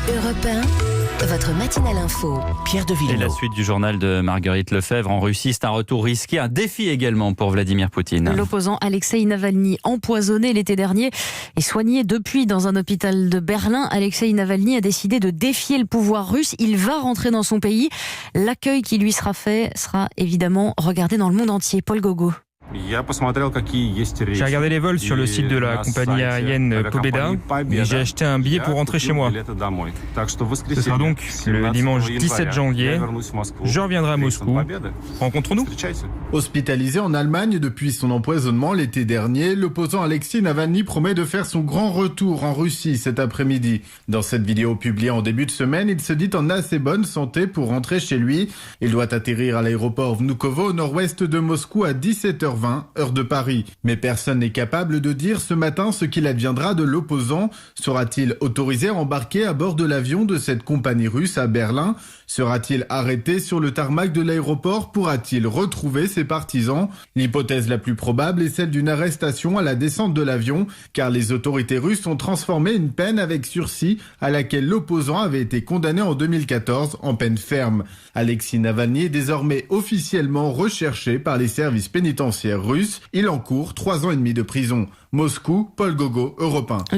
Europe 1, votre matinale info. Pierre de Villeneuve. Et la suite du journal de Marguerite Lefebvre. En Russie, c'est un retour risqué, un défi également pour Vladimir Poutine. L'opposant Alexeï Navalny, empoisonné l'été dernier et soigné depuis dans un hôpital de Berlin. Alexeï Navalny a décidé de défier le pouvoir russe. Il va rentrer dans son pays. L'accueil qui lui sera fait sera évidemment regardé dans le monde entier. Paul Gogo. J'ai regardé les vols sur le site de la compagnie aérienne Pobeda et j'ai acheté un billet pour rentrer chez moi. Ce sera donc le dimanche 17 janvier. Je reviendrai à Moscou. Rencontrons-nous. Hospitalisé en Allemagne depuis son empoisonnement l'été dernier, l'opposant Alexeï Navalny promet de faire son grand retour en Russie cet après-midi. Dans cette vidéo publiée en début de semaine, il se dit en assez bonne santé pour rentrer chez lui. Il doit atterrir à l'aéroport Vnukovo au nord-ouest de Moscou à 17h20, heure de Paris. Mais personne n'est capable de dire ce matin ce qu'il adviendra de l'opposant. Sera-t-il autorisé à embarquer à bord de l'avion de cette compagnie russe à Berlin ? Sera-t-il arrêté sur le tarmac de l'aéroport ? Pourra-t-il retrouver ses partisans ? L'hypothèse la plus probable est celle d'une arrestation à la descente de l'avion, car les autorités russes ont transformé une peine avec sursis à laquelle l'opposant avait été condamné en 2014 en peine ferme. Alexeï Navalny est désormais officiellement recherché par les services pénitentiaires russes. Il encourt 3 ans et demi de prison. Moscou, Paul Gogo, Europe 1.